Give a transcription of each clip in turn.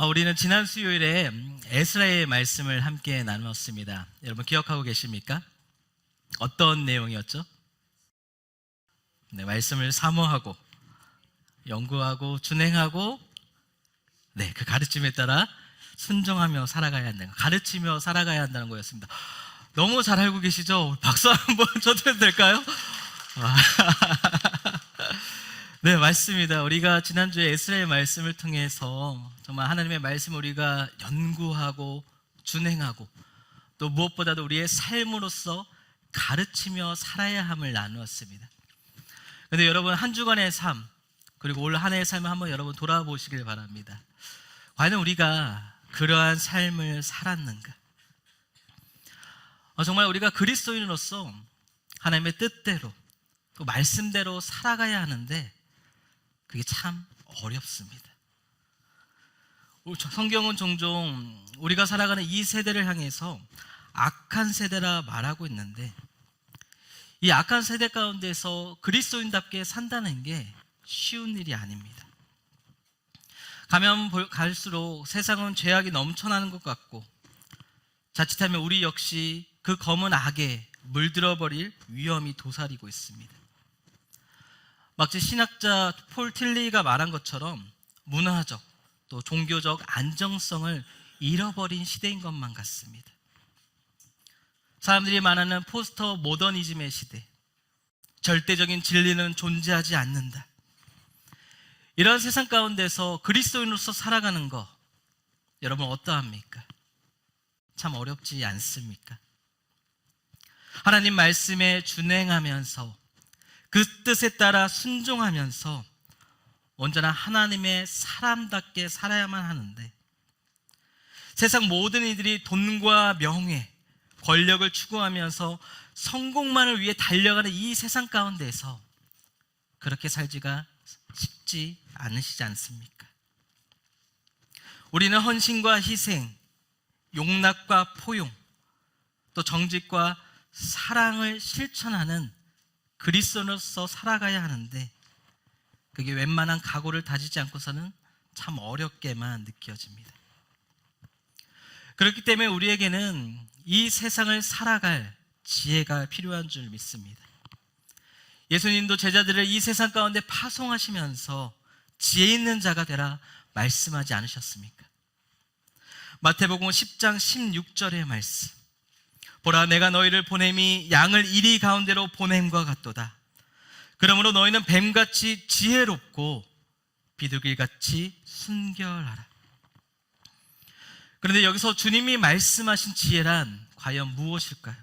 우리는 지난 수요일에 에스라의 말씀을 함께 나누었습니다. 여러분 기억하고 계십니까? 어떤 내용이었죠? 네, 말씀을 사모하고 연구하고 준행하고 그 가르침에 따라 순종하며 살아가야 한다는 거, 가르치며 살아가야 한다는 거였습니다. 너무 잘 알고 계시죠? 박수 한번 쳐드려도 될까요? 네, 맞습니다. 우리가 지난주에 에스라의 말씀을 통해서 정말 하나님의 말씀을 우리가 연구하고 준행하고 또 무엇보다도 우리의 삶으로서 가르치며 살아야 함을 나누었습니다. 그런데 여러분, 한 주간의 삶 그리고 올 한 해의 삶을 한번 여러분 돌아보시길 바랍니다. 과연 우리가 그러한 삶을 살았는가? 정말 우리가 그리스도인으로서 하나님의 뜻대로 또 말씀대로 살아가야 하는데 그게 참 어렵습니다. 성경은 종종 우리가 살아가는 이 세대를 향해서 악한 세대라 말하고 있는데, 이 악한 세대 가운데서 그리스도인답게 산다는 게 쉬운 일이 아닙니다. 가면 갈수록 세상은 죄악이 넘쳐나는 것 같고, 자칫하면 우리 역시 그 검은 악에 물들어버릴 위험이 도사리고 있습니다. 마치 신학자 폴 틸리가 말한 것처럼 문화적 또 종교적 안정성을 잃어버린 시대인 것만 같습니다. 사람들이 말하는 포스터 모더니즘의 시대, 절대적인 진리는 존재하지 않는다. 이런 세상 가운데서 그리스도인으로서 살아가는 거, 여러분 어떠합니까? 참 어렵지 않습니까? 하나님 말씀에 준행하면서 그 뜻에 따라 순종하면서 언제나 하나님의 사람답게 살아야만 하는데, 세상 모든 이들이 돈과 명예, 권력을 추구하면서 성공만을 위해 달려가는 이 세상 가운데서 그렇게 살지가 쉽지 않으시지 않습니까? 우리는 헌신과 희생, 용납과 포용, 또 정직과 사랑을 실천하는 그리스도인으로서 살아가야 하는데, 그게 웬만한 각오를 다지지 않고서는 참 어렵게만 느껴집니다. 그렇기 때문에 우리에게는 이 세상을 살아갈 지혜가 필요한 줄 믿습니다. 예수님도 제자들을 이 세상 가운데 파송하시면서 지혜 있는 자가 되라 말씀하지 않으셨습니까? 마태복음 10장 16절의 말씀, 보라, 내가 너희를 보냄이 양을 이리 가운데로 보냄과 같도다. 그러므로 너희는 뱀같이 지혜롭고 비둘기같이 순결하라. 그런데 여기서 주님이 말씀하신 지혜란 과연 무엇일까요?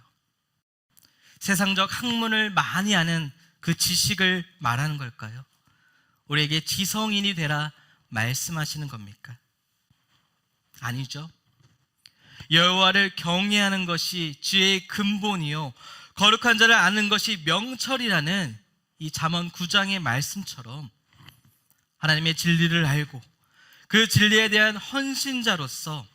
세상적 학문을 많이 아는 그 지식을 말하는 걸까요? 우리에게 지성인이 되라 말씀하시는 겁니까? 아니죠. 여호와를 경외하는 것이 지혜의 근본이요 거룩한 자를 아는 것이 명철이라는 이 잠언 9장의 말씀처럼 하나님의 진리를 알고 그 진리에 대한 헌신자로서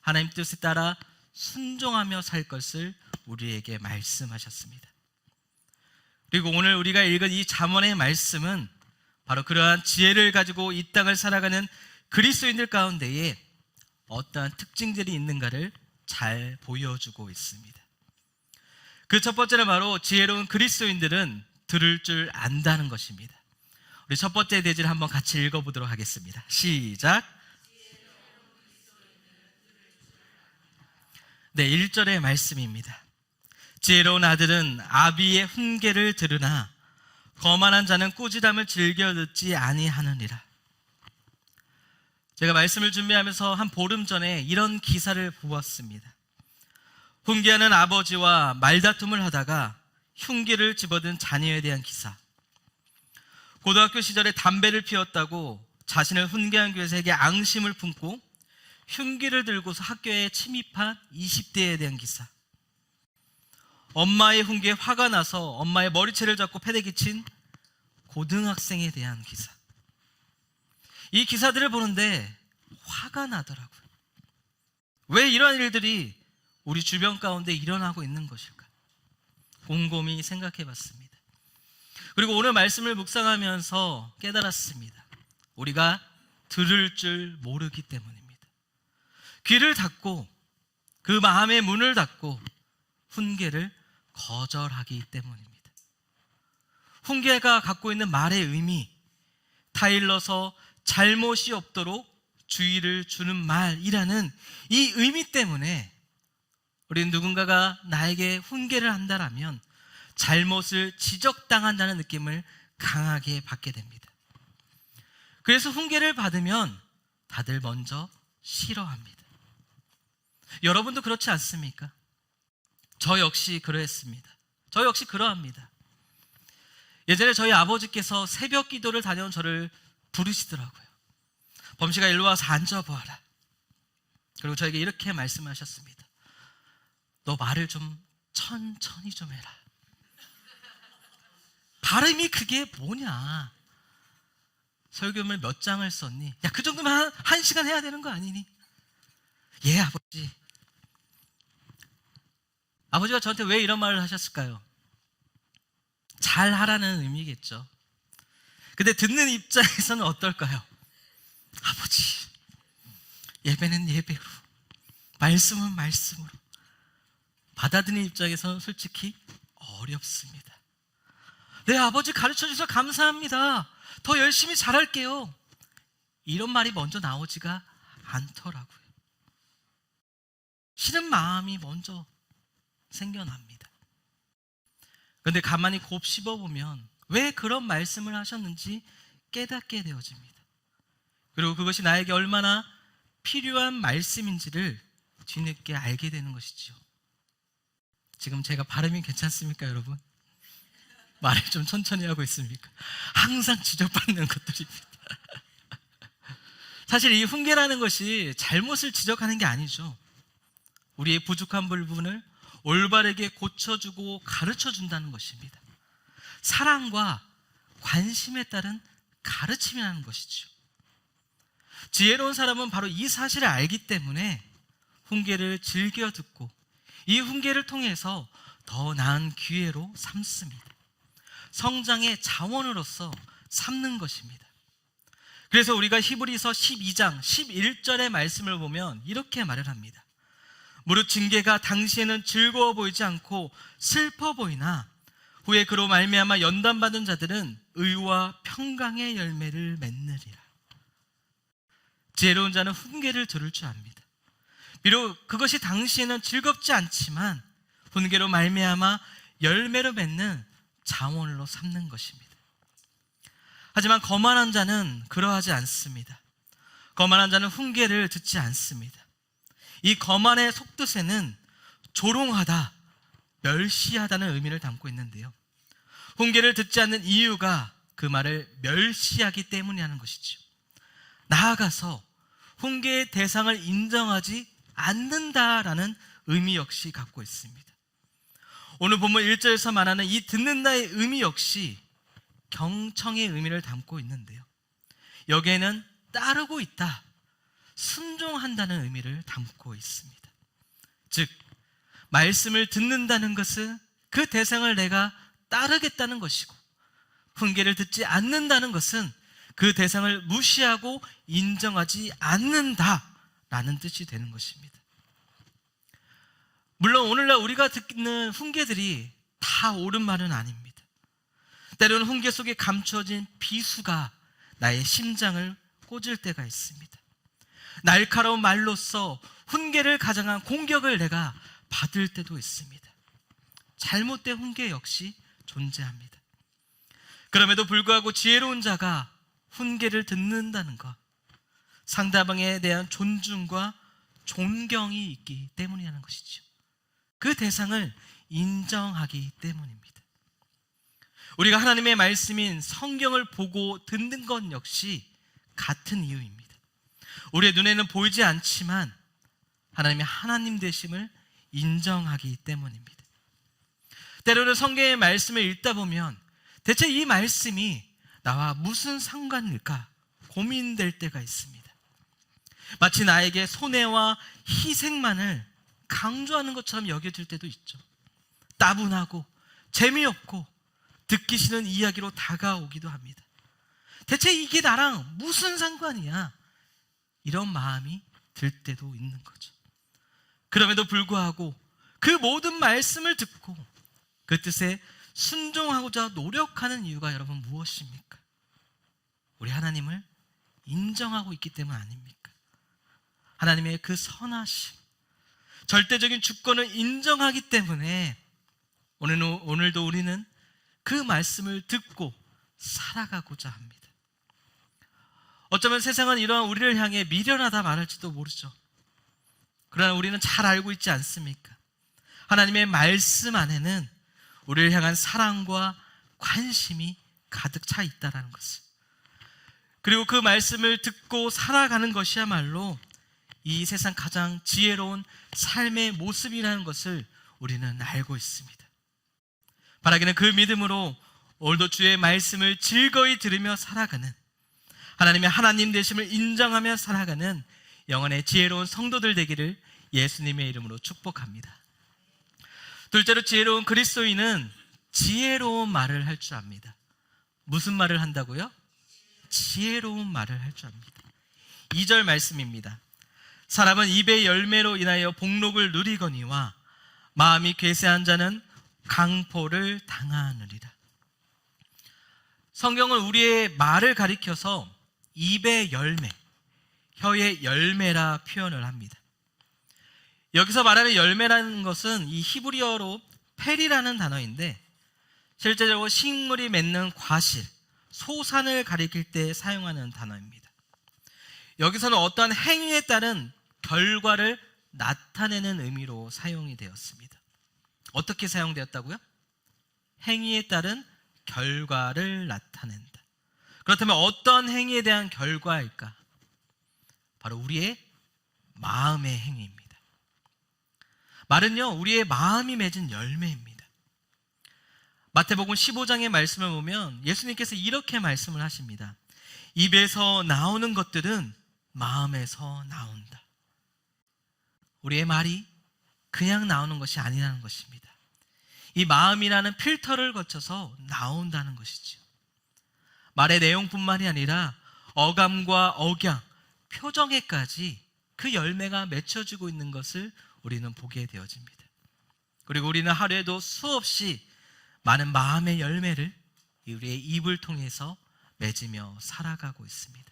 하나님 뜻에 따라 순종하며 살 것을 우리에게 말씀하셨습니다. 그리고 오늘 우리가 읽은 이 잠언의 말씀은 바로 그러한 지혜를 가지고 이 땅을 살아가는 그리스도인들 가운데에 어떠한 특징들이 있는가를 잘 보여주고 있습니다. 그 첫 번째는 바로 지혜로운 그리스도인들은 들을 줄 안다는 것입니다. 우리 첫 번째 대지를 한번 같이 읽어보도록 하겠습니다. 시작. 1절의 말씀입니다. 지혜로운 아들은 아비의 훈계를 들으나 거만한 자는 꾸지람을 즐겨 듣지 아니하느니라. 제가 말씀을 준비하면서 한 보름 전에 이런 기사를 보았습니다. 훈계하는 아버지와 말다툼을 하다가 흉기를 집어든 자녀에 대한 기사. 고등학교 시절에 담배를 피웠다고 자신을 훈계한 교사에게 앙심을 품고 흉기를 들고서 학교에 침입한 20대에 대한 기사. 엄마의 훈계에 화가 나서 엄마의 머리채를 잡고 패대기 친 고등학생에 대한 기사. 이 기사들을 보는데 화가 나더라고요. 왜 이런 일들이 우리 주변 가운데 일어나고 있는 것일까? 곰곰이 생각해 봤습니다. 그리고 오늘 말씀을 묵상하면서 깨달았습니다. 우리가 들을 줄 모르기 때문입니다. 귀를 닫고 그 마음의 문을 닫고 훈계를 거절하기 때문입니다. 훈계가 갖고 있는 말의 의미, 타일러서 잘못이 없도록 주의를 주는 말이라는 이 의미 때문에 우리는 누군가가 나에게 훈계를 한다라면 잘못을 지적당한다는 느낌을 강하게 받게 됩니다. 그래서 훈계를 받으면 다들 먼저 싫어합니다. 여러분도 그렇지 않습니까? 저 역시 그러했습니다. 저 역시 그러합니다. 예전에 저희 아버지께서 새벽 기도를 다녀온 저를 부르시더라고요. 범씨가 일로 와서 앉아보아라. 그리고 저에게 이렇게 말씀하셨습니다. 너 말을 좀 천천히 좀 해라. 발음이 그게 뭐냐? 설교문을 몇 장을 썼니? 야, 그 정도면 한 시간 해야 되는 거 아니니? 예, 아버지. 아버지가 저한테 왜 이런 말을 하셨을까요? 잘하라는 의미겠죠. 근데 듣는 입장에서는 어떨까요? 아버지, 예배는 예배로, 말씀은 말씀으로. 받아들이는 입장에서는 솔직히 어렵습니다. 네, 아버지 가르쳐 주셔서 감사합니다. 더 열심히 잘할게요. 이런 말이 먼저 나오지가 않더라고요. 싫은 마음이 먼저 생겨납니다. 그런데 가만히 곱씹어보면 왜 그런 말씀을 하셨는지 깨닫게 되어집니다. 그리고 그것이 나에게 얼마나 필요한 말씀인지를 뒤늦게 알게 되는 것이죠. 지금 제가 발음이 괜찮습니까, 여러분? 말을 좀 천천히 하고 있습니까? 항상 지적받는 것들입니다. 사실 이 훈계라는 것이 잘못을 지적하는 게 아니죠. 우리의 부족한 부분을 올바르게 고쳐주고 가르쳐준다는 것입니다. 사랑과 관심에 따른 가르침이라는 것이죠. 지혜로운 사람은 바로 이 사실을 알기 때문에 훈계를 즐겨 듣고 이 훈계를 통해서 더 나은 기회로 삼습니다. 성장의 자원으로서 삼는 것입니다. 그래서 우리가 히브리서 12장 11절의 말씀을 보면 이렇게 말을 합니다. 무릇 징계가 당시에는 즐거워 보이지 않고 슬퍼 보이나 후에 그로 말미암아 연단받은 자들은 의와 평강의 열매를 맺느리라. 지혜로운 자는 훈계를 들을 줄 압니다. 비록 그것이 당시에는 즐겁지 않지만 훈계로 말미암아 열매로 맺는 자원으로 삼는 것입니다. 하지만 거만한 자는 그러하지 않습니다. 거만한 자는 훈계를 듣지 않습니다. 이 거만의 속뜻에는 조롱하다, 멸시하다는 의미를 담고 있는데요. 훈계를 듣지 않는 이유가 그 말을 멸시하기 때문이라는 것이죠. 나아가서 훈계의 대상을 인정하지 않는다라는 의미 역시 갖고 있습니다. 오늘 본문 1절에서 말하는 이 듣는다의 의미 역시 경청의 의미를 담고 있는데요. 여기에는 따르고 있다, 순종한다는 의미를 담고 있습니다. 즉, 말씀을 듣는다는 것은 그 대상을 내가 따르겠다는 것이고, 훈계를 듣지 않는다는 것은 그 대상을 무시하고 인정하지 않는다라는 뜻이 되는 것입니다. 물론 오늘날 우리가 듣는 훈계들이 다 옳은 말은 아닙니다. 때로는 훈계 속에 감추어진 비수가 나의 심장을 꽂을 때가 있습니다. 날카로운 말로써 훈계를 가장한 공격을 내가 받을 때도 있습니다. 잘못된 훈계 역시 존재합니다. 그럼에도 불구하고 지혜로운 자가 훈계를 듣는다는 것, 상대방에 대한 존중과 존경이 있기 때문이라는 것이죠. 그 대상을 인정하기 때문입니다. 우리가 하나님의 말씀인 성경을 보고 듣는 것 역시 같은 이유입니다. 우리의 눈에는 보이지 않지만 하나님의 하나님 되심을 인정하기 때문입니다. 때로는 성경의 말씀을 읽다 보면 대체 이 말씀이 나와 무슨 상관일까 고민될 때가 있습니다. 마치 나에게 손해와 희생만을 강조하는 것처럼 여겨질 때도 있죠. 따분하고 재미없고 듣기 싫은 이야기로 다가오기도 합니다. 대체 이게 나랑 무슨 상관이야? 이런 마음이 들 때도 있는 거죠. 그럼에도 불구하고 그 모든 말씀을 듣고 그 뜻에 순종하고자 노력하는 이유가 여러분 무엇입니까? 우리 하나님을 인정하고 있기 때문 아닙니까? 하나님의 그 선하심, 절대적인 주권을 인정하기 때문에 오늘도 우리는 그 말씀을 듣고 살아가고자 합니다. 어쩌면 세상은 이러한 우리를 향해 미련하다 말할지도 모르죠. 그러나 우리는 잘 알고 있지 않습니까? 하나님의 말씀 안에는 우리를 향한 사랑과 관심이 가득 차 있다는 것을, 그리고 그 말씀을 듣고 살아가는 것이야말로 이 세상 가장 지혜로운 삶의 모습이라는 것을 우리는 알고 있습니다. 바라기는 그 믿음으로 오늘도 주의 말씀을 즐거이 들으며 살아가는, 하나님의 하나님 되심을 인정하며 살아가는 영혼의 지혜로운 성도들 되기를 예수님의 이름으로 축복합니다. 둘째로, 지혜로운 그리스도인은 지혜로운 말을 할 줄 압니다. 무슨 말을 한다고요? 지혜로운 말을 할 줄 압니다. 2절 말씀입니다. 사람은 입의 열매로 인하여 복록을 누리거니와 마음이 괴세한 자는 강포를 당하느니라. 성경은 우리의 말을 가리켜서 입의 열매, 혀의 열매라 표현을 합니다. 여기서 말하는 열매라는 것은 이 히브리어로 페리라는 단어인데, 실제적으로 식물이 맺는 과실, 소산을 가리킬 때 사용하는 단어입니다. 여기서는 어떠한 행위에 따른 결과를 나타내는 의미로 사용이 되었습니다. 어떻게 사용되었다고요? 행위에 따른 결과를 나타낸다. 그렇다면 어떤 행위에 대한 결과일까? 바로 우리의 마음의 행위입니다. 말은요, 우리의 마음이 맺은 열매입니다. 마태복음 15장의 말씀을 보면 예수님께서 이렇게 말씀을 하십니다. 입에서 나오는 것들은 마음에서 나온다. 우리의 말이 그냥 나오는 것이 아니라는 것입니다. 이 마음이라는 필터를 거쳐서 나온다는 것이죠. 말의 내용뿐만이 아니라 어감과 억양, 표정에까지 그 열매가 맺혀지고 있는 것을 우리는 보게 되어집니다. 그리고 우리는 하루에도 수없이 많은 마음의 열매를 우리의 입을 통해서 맺으며 살아가고 있습니다.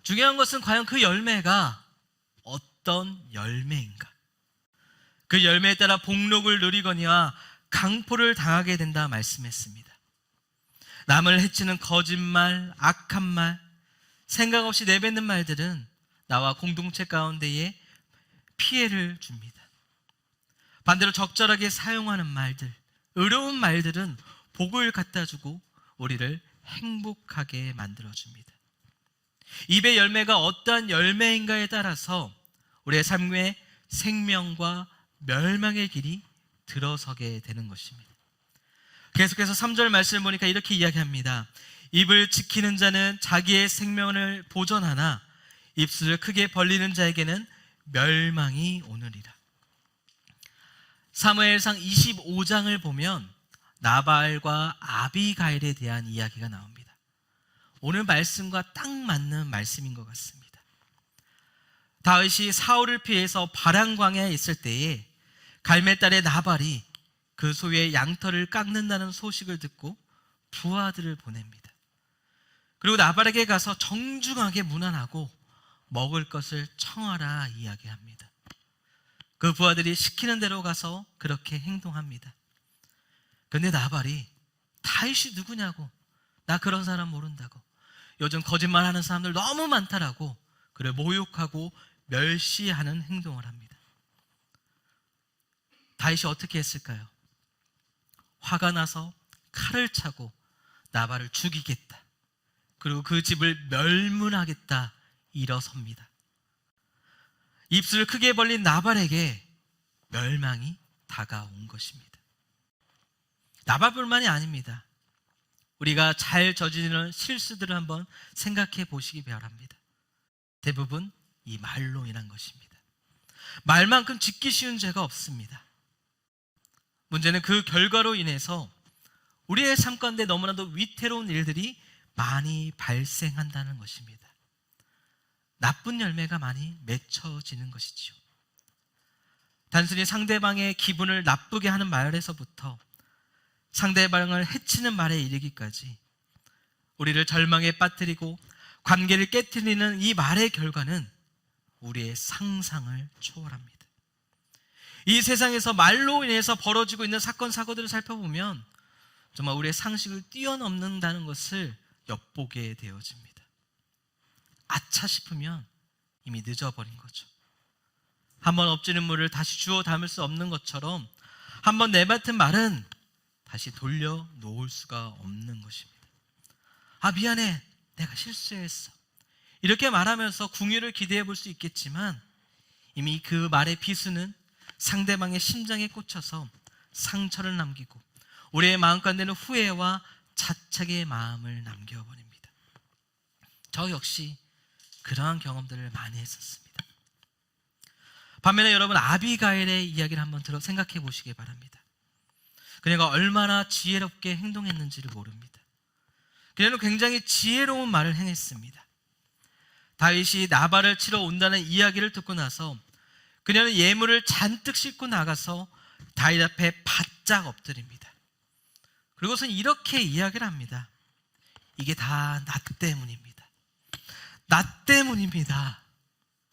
중요한 것은 과연 그 열매가 어떤 열매인가? 그 열매에 따라 복록을 누리거니와 강포를 당하게 된다 말씀했습니다. 남을 해치는 거짓말, 악한 말, 생각 없이 내뱉는 말들은 나와 공동체 가운데에 피해를 줍니다. 반대로 적절하게 사용하는 말들, 의로운 말들은 복을 갖다 주고 우리를 행복하게 만들어줍니다. 입의 열매가 어떠한 열매인가에 따라서 우리의 삶의 생명과 멸망의 길이 들어서게 되는 것입니다. 계속해서 3절 말씀을 보니까 이렇게 이야기합니다. 입을 지키는 자는 자기의 생명을 보존하나 입술을 크게 벌리는 자에게는 멸망이 오느니라. 사무엘상 25장을 보면 나발과 아비가일에 대한 이야기가 나옵니다. 오늘 말씀과 딱 맞는 말씀인 것 같습니다. 다윗이 사울을 피해서 바람 광야에 있을 때에 갈멜딸의 나발이 그 소유의 양털을 깎는다는 소식을 듣고 부하들을 보냅니다. 그리고 나발에게 가서 정중하게 문안하고 먹을 것을 청하라 이야기합니다. 그 부하들이 시키는 대로 가서 그렇게 행동합니다. 그런데 나발이 다윗이 누구냐고, 나 그런 사람 모른다고, 요즘 거짓말하는 사람들 너무 많다라고 그를 모욕하고 멸시하는 행동을 합니다. 다윗이 어떻게 했을까요? 화가 나서 칼을 차고 나발을 죽이겠다, 그리고 그 집을 멸문하겠다 일어섭니다. 입술을 크게 벌린 나발에게 멸망이 다가온 것입니다. 나발뿐만이 아닙니다. 우리가 잘 저지르는 실수들을 한번 생각해 보시기 바랍니다. 대부분 이 말로 인한 것입니다. 말만큼 짓기 쉬운 죄가 없습니다. 문제는 그 결과로 인해서 우리의 삶 가운데 너무나도 위태로운 일들이 많이 발생한다는 것입니다. 나쁜 열매가 많이 맺혀지는 것이지요. 단순히 상대방의 기분을 나쁘게 하는 말에서부터 상대방을 해치는 말에 이르기까지 우리를 절망에 빠뜨리고 관계를 깨뜨리는 이 말의 결과는 우리의 상상을 초월합니다. 이 세상에서 말로 인해서 벌어지고 있는 사건 사고들을 살펴보면 정말 우리의 상식을 뛰어넘는다는 것을 엿보게 되어집니다. 아차 싶으면 이미 늦어버린 거죠. 한번 엎지는 물을 다시 주워 담을 수 없는 것처럼 한번 내뱉은 말은 다시 돌려 놓을 수가 없는 것입니다. 아, 미안해, 내가 실수했어, 이렇게 말하면서 궁유를 기대해 볼 수 있겠지만 이미 그 말의 비수는 상대방의 심장에 꽂혀서 상처를 남기고 우리의 마음가운데는 후회와 자책의 마음을 남겨버립니다. 저 역시 그러한 경험들을 많이 했었습니다. 반면에 여러분, 아비가일의 이야기를 한번 생각해 보시기 바랍니다. 그녀가 얼마나 지혜롭게 행동했는지를 모릅니다. 그녀는 굉장히 지혜로운 말을 행했습니다. 다윗이 나발을 치러 온다는 이야기를 듣고 나서 그녀는 예물을 잔뜩 싣고 나가서 다윗 앞에 바짝 엎드립니다. 그리고선 이렇게 이야기를 합니다. 이게 다 나 때문입니다. 나 때문입니다.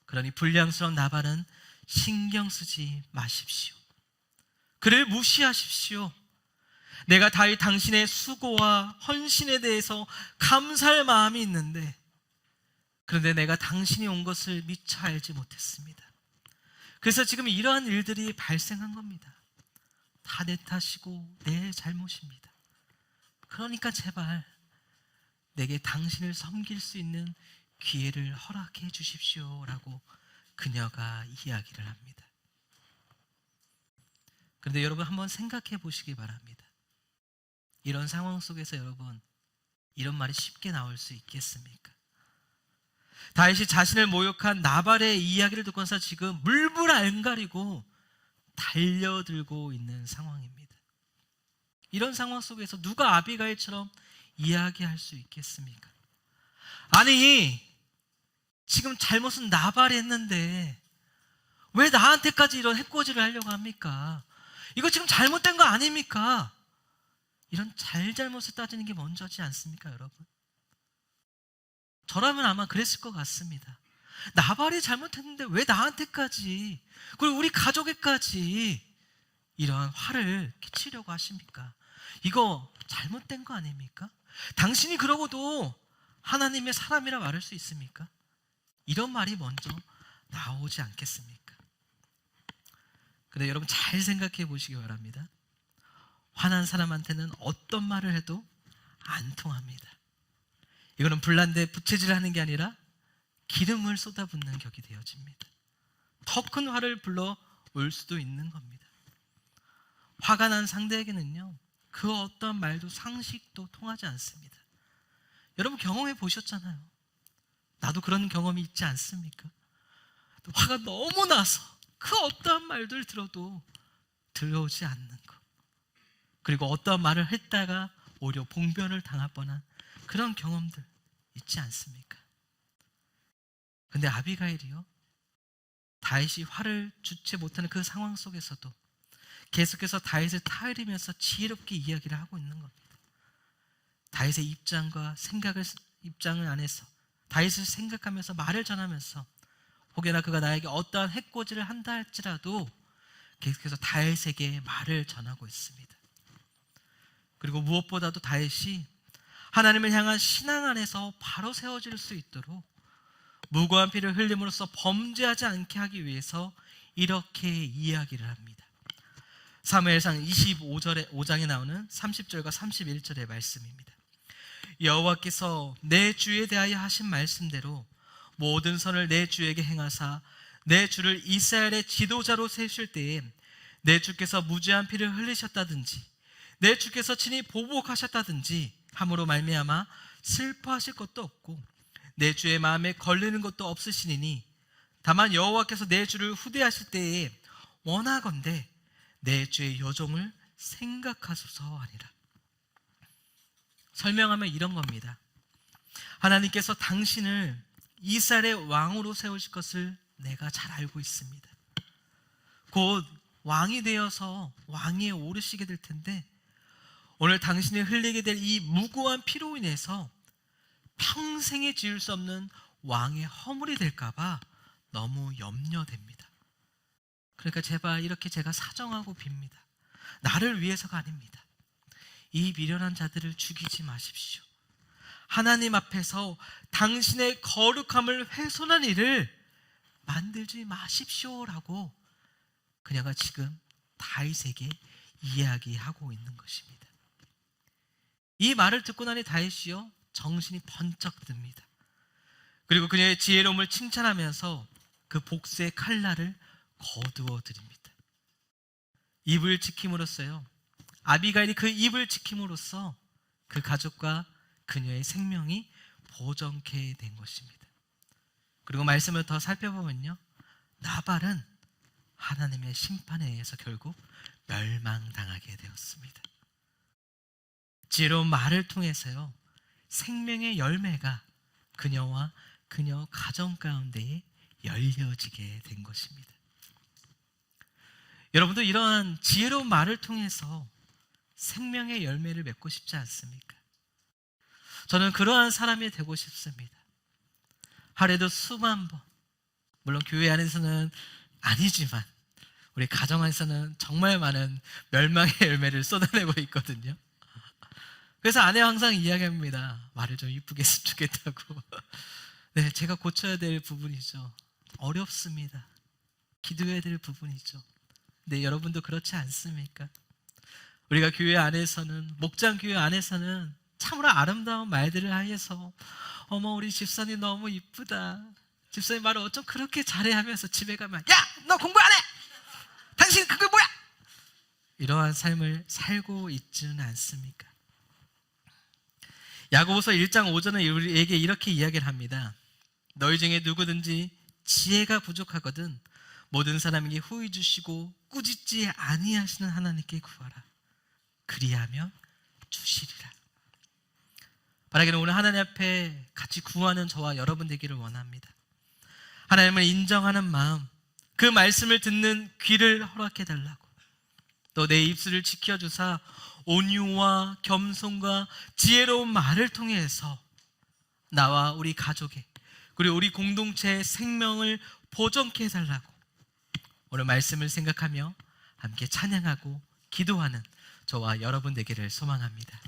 그러니 불량스러운 나발은 신경 쓰지 마십시오. 그를 무시하십시오. 내가 다윗 당신의 수고와 헌신에 대해서 감사할 마음이 있는데, 그런데 내가 당신이 온 것을 미처 알지 못했습니다. 그래서 지금 이러한 일들이 발생한 겁니다. 다 내 탓이고 내 잘못입니다. 그러니까 제발 내게 당신을 섬길 수 있는 기회를 허락해 주십시오 라고 그녀가 이야기를 합니다. 그런데 여러분, 한번 생각해 보시기 바랍니다. 이런 상황 속에서 여러분, 이런 말이 쉽게 나올 수 있겠습니까? 다윗이 자신을 모욕한 나발의 이야기를 듣고서 지금 물불 안 가리고 달려들고 있는 상황입니다. 이런 상황 속에서 누가 아비가일처럼 이야기할 수 있겠습니까? 아니, 지금 잘못은 나발이 했는데 왜 나한테까지 이런 해코지를 하려고 합니까? 이거 지금 잘못된 거 아닙니까? 이런 잘잘못을 따지는 게 먼저지 않습니까, 여러분? 저라면 아마 그랬을 것 같습니다. 나발이 잘못했는데 왜 나한테까지, 그리고 우리 가족에까지 이러한 화를 끼치려고 하십니까? 이거 잘못된 거 아닙니까? 당신이 그러고도 하나님의 사람이라 말할 수 있습니까? 이런 말이 먼저 나오지 않겠습니까? 근데 여러분, 잘 생각해 보시기 바랍니다. 화난 사람한테는 어떤 말을 해도 안 통합니다. 이거는 불난데 부채질하는 게 아니라 기름을 쏟아붓는 격이 되어집니다. 더 큰 화를 불러올 수도 있는 겁니다. 화가 난 상대에게는요, 그 어떤 말도 상식도 통하지 않습니다. 여러분, 경험해 보셨잖아요. 나도 그런 경험이 있지 않습니까? 화가 너무 나서 그 어떠한 말들 들어도 들어오지 않는 것, 그리고 어떠한 말을 했다가 오히려 봉변을 당할 뻔한 그런 경험들 있지 않습니까? 근데 아비가일이요, 다윗이 화를 주체 못하는 그 상황 속에서도 계속해서 다윗을 타이르면서 지혜롭게 이야기를 하고 있는 겁니다. 다윗의 입장을 안에서 다윗을 생각하면서 말을 전하면서, 혹여나 그가 나에게 어떠한 해코지를 한다 할지라도 계속해서 다윗에게 말을 전하고 있습니다. 그리고 무엇보다도 다윗이 하나님을 향한 신앙 안에서 바로 세워질 수 있도록 무고한 피를 흘림으로써 범죄하지 않게 하기 위해서 이렇게 이야기를 합니다. 사무엘상 25장에 나오는 30절과 31절의 말씀입니다. 여호와께서 내 주에 대하여 하신 말씀대로 모든 선을 내 주에게 행하사 내 주를 이스라엘의 지도자로 세우실 때에 내 주께서 무죄한 피를 흘리셨다든지 내 주께서 친히 보복하셨다든지 함으로 말미암아 슬퍼하실 것도 없고 내 주의 마음에 걸리는 것도 없으시니니 다만 여호와께서 내 주를 후대하실 때에 원하건대 내 주의 여종을 생각하소서 하리라. 설명하면 이런 겁니다. 하나님께서 당신을 이스라엘의 왕으로 세우실 것을 내가 잘 알고 있습니다. 곧 왕이 되어서 왕위에 오르시게 될 텐데 오늘 당신이 흘리게 될 이 무고한 피로 인해서 평생에 지을 수 없는 왕의 허물이 될까 봐 너무 염려됩니다. 그러니까 제발 이렇게 제가 사정하고 빕니다. 나를 위해서가 아닙니다. 이 미련한 자들을 죽이지 마십시오. 하나님 앞에서 당신의 거룩함을 훼손한 일을 만들지 마십시오라고 그녀가 지금 다윗에게 이야기하고 있는 것입니다. 이 말을 듣고 나니 다윗이요 정신이 번쩍 듭니다. 그리고 그녀의 지혜로움을 칭찬하면서 그 복수의 칼날을 거두어 드립니다. 입을 지킴으로써요, 아비가일이 그 입을 지킴으로써 그 가족과 그녀의 생명이 보존케 된 것입니다. 그리고 말씀을 더 살펴보면요, 나발은 하나님의 심판에 의해서 결국 멸망당하게 되었습니다. 지혜로운 말을 통해서요, 생명의 열매가 그녀와 그녀 가정 가운데에 열려지게 된 것입니다. 여러분도 이러한 지혜로운 말을 통해서 생명의 열매를 맺고 싶지 않습니까? 저는 그러한 사람이 되고 싶습니다. 하루에도 수만 번, 물론 교회 안에서는 아니지만 우리 가정 안에서는 정말 많은 멸망의 열매를 쏟아내고 있거든요. 그래서 아내와 항상 이야기합니다. 말을 좀 이쁘게 했으면 좋겠다고. 네, 제가 고쳐야 될 부분이죠. 어렵습니다. 기도해야 될 부분이죠. 네, 여러분도 그렇지 않습니까? 우리가 교회 안에서는, 목장 교회 안에서는 참으로 아름다운 말들을 하여서 어머 우리 집사님 너무 이쁘다, 집사님 말을 어쩜 그렇게 잘해 하면서 집에 가면 야! 너 공부 안 해! 당신 그게 뭐야! 이러한 삶을 살고 있지는 않습니까? 야고보서 1장 5절은 우리에게 이렇게 이야기를 합니다. 너희 중에 누구든지 지혜가 부족하거든 모든 사람에게 후히 주시고 꾸짖지 아니하시는 하나님께 구하라. 그리하면 주시리라. 바라기는 오늘 하나님 앞에 같이 구하는 저와 여러분 되기를 원합니다. 하나님을 인정하는 마음, 그 말씀을 듣는 귀를 허락해 달라고, 또 내 입술을 지켜주사 온유와 겸손과 지혜로운 말을 통해서 나와 우리 가족의 그리고 우리 공동체의 생명을 보존케 해달라고 오늘 말씀을 생각하며 함께 찬양하고 기도하는 저와 여러분 되기를 소망합니다.